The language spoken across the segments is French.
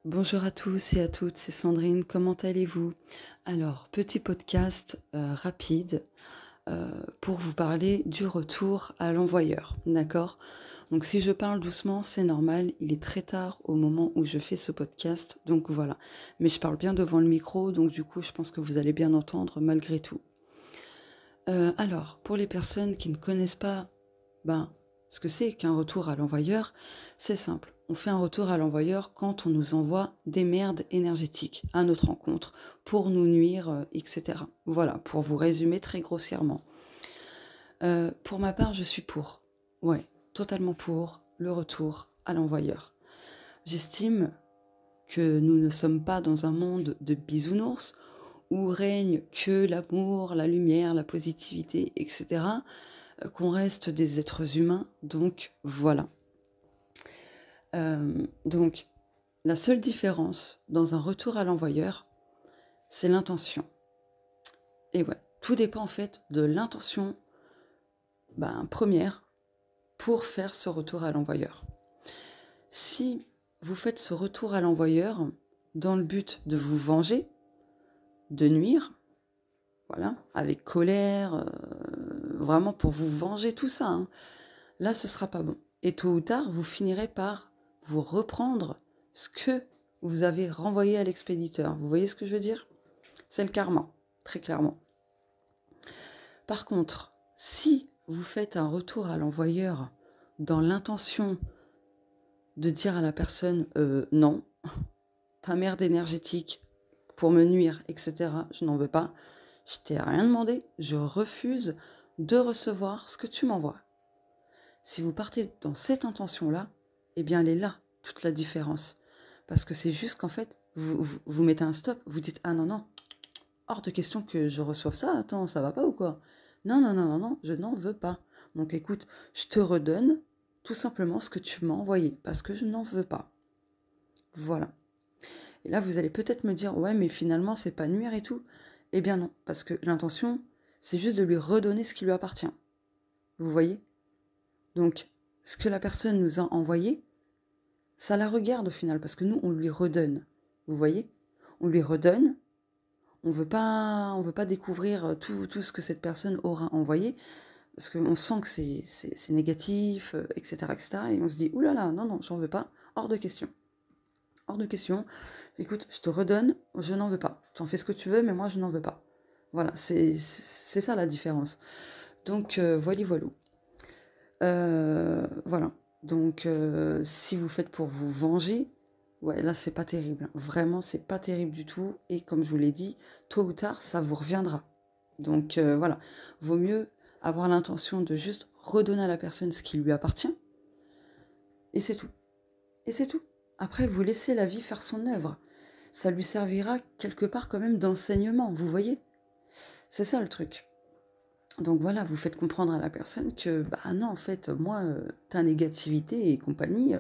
Bonjour à tous et à toutes, c'est Sandrine, comment allez-vous? Alors, petit podcast rapide pour vous parler du retour à l'envoyeur, d'accord? Donc si je parle doucement, c'est normal, il est très tard au moment où je fais ce podcast, donc voilà. Mais je parle bien devant le micro, donc du coup je pense que vous allez bien entendre malgré tout. Alors, pour les personnes qui ne connaissent pas ce que c'est qu'un retour à l'envoyeur, c'est simple. On fait un retour à l'envoyeur quand on nous envoie des merdes énergétiques à notre rencontre pour nous nuire, etc. Voilà, pour vous résumer très grossièrement. Pour ma part, je suis pour. Ouais, totalement pour le retour à l'envoyeur. J'estime que nous ne sommes pas dans un monde de bisounours où règne que l'amour, la lumière, la positivité, etc. Qu'on reste des êtres humains, donc voilà. Donc, la seule différence dans un retour à l'envoyeur, c'est l'intention. Et ouais, tout dépend en fait de l'intention première pour faire ce retour à l'envoyeur. Si vous faites ce retour à l'envoyeur dans le but de vous venger, de nuire, voilà, avec colère, vraiment pour vous venger tout ça, hein, là ce sera pas bon. Et tôt ou tard, vous finirez par vous reprendre ce que vous avez renvoyé à l'expéditeur. Vous voyez ce que je veux dire? C'est le karma, très clairement. Par contre, si vous faites un retour à l'envoyeur dans l'intention de dire à la personne non, ta merde énergétique pour me nuire, etc., je n'en veux pas, je t'ai rien demandé, je refuse de recevoir ce que tu m'envoies. Si vous partez dans cette intention-là, eh bien elle est là, toute la différence. Parce que c'est juste qu'en fait, vous mettez un stop, vous dites ah non, non, hors de question que je reçoive ça, attends, ça va pas ou quoi? Non, non, non, non, non, je n'en veux pas. Donc écoute, je te redonne tout simplement ce que tu m'as envoyé, parce que je n'en veux pas. Voilà. Et là, vous allez peut-être me dire, ouais, mais finalement, c'est pas nuire et tout. Eh bien non, parce que l'intention, c'est juste de lui redonner ce qui lui appartient. Vous voyez? Donc, ce que la personne nous a envoyé, ça la regarde au final, parce que nous, on lui redonne. Vous voyez? On lui redonne. On veut pas découvrir tout ce que cette personne aura envoyé, parce qu'on sent que c'est négatif, etc., etc. Et on se dit, oulala, non, non, j'en veux pas, hors de question. Hors de question. Écoute, je te redonne, je n'en veux pas. Tu en fais ce que tu veux, mais moi, je n'en veux pas. Voilà, c'est ça la différence. Donc, voilà, voilà. Voilà. Donc, si vous faites pour vous venger, ouais, là, c'est pas terrible. Vraiment, c'est pas terrible du tout. Et comme je vous l'ai dit, tôt ou tard, ça vous reviendra. Donc, voilà. Vaut mieux avoir l'intention de juste redonner à la personne ce qui lui appartient. Et c'est tout. Et c'est tout. Après, vous laissez la vie faire son œuvre. Ça lui servira quelque part quand même d'enseignement, vous voyez? C'est ça le truc. Donc voilà, vous faites comprendre à la personne que, bah non, en fait, moi, ta négativité et compagnie,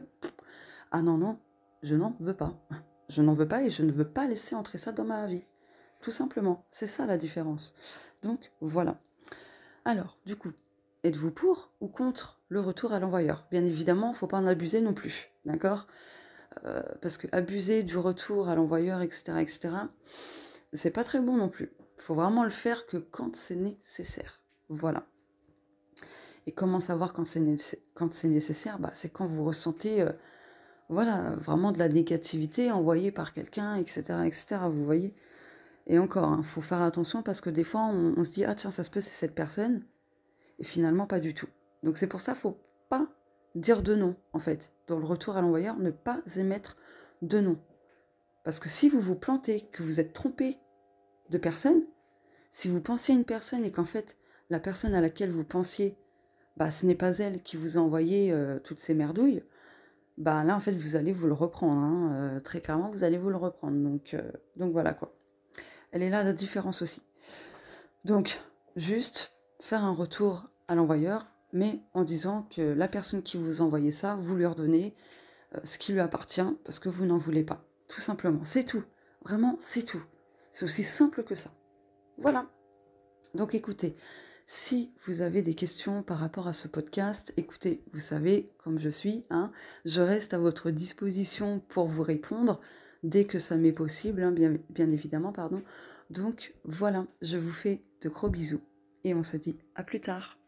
ah non, non, je n'en veux pas. Je n'en veux pas et je ne veux pas laisser entrer ça dans ma vie. Tout simplement, c'est ça la différence. Donc voilà. Alors, du coup, êtes-vous pour ou contre le retour à l'envoyeur? Bien évidemment, il ne faut pas en abuser non plus, d'accord? Parce que abuser du retour à l'envoyeur, etc., etc., c'est pas très bon non plus. Il faut vraiment le faire que quand c'est nécessaire. Voilà. Et comment savoir quand c'est nécessaire? C'est quand vous ressentez voilà, vraiment de la négativité envoyée par quelqu'un, etc., etc., vous voyez? Et encore, il faut faire attention parce que des fois, on se dit, ah tiens, ça se peut, c'est cette personne, et finalement, pas du tout. Donc c'est pour ça, faut pas dire de non, en fait. Dans le retour à l'envoyeur, ne pas émettre de non. Parce que si vous vous plantez, que vous êtes trompé de personne, si vous pensez à une personne et qu'en fait, la personne à laquelle vous pensiez, ce n'est pas elle qui vous a envoyé toutes ces merdouilles, là, en fait, vous allez vous le reprendre. Hein, très clairement, vous allez vous le reprendre. Donc voilà, quoi. Elle est là, la différence aussi. Donc, juste faire un retour à l'envoyeur, mais en disant que la personne qui vous a envoyé ça, vous lui redonnez ce qui lui appartient, parce que vous n'en voulez pas. Tout simplement, c'est tout. Vraiment, c'est tout. C'est aussi simple que ça. Voilà. Donc écoutez, si vous avez des questions par rapport à ce podcast, écoutez, vous savez, comme je suis, hein, je reste à votre disposition pour vous répondre. dès que ça m'est possible, hein, bien évidemment, pardon. Donc voilà, je vous fais de gros bisous et on se dit à plus tard.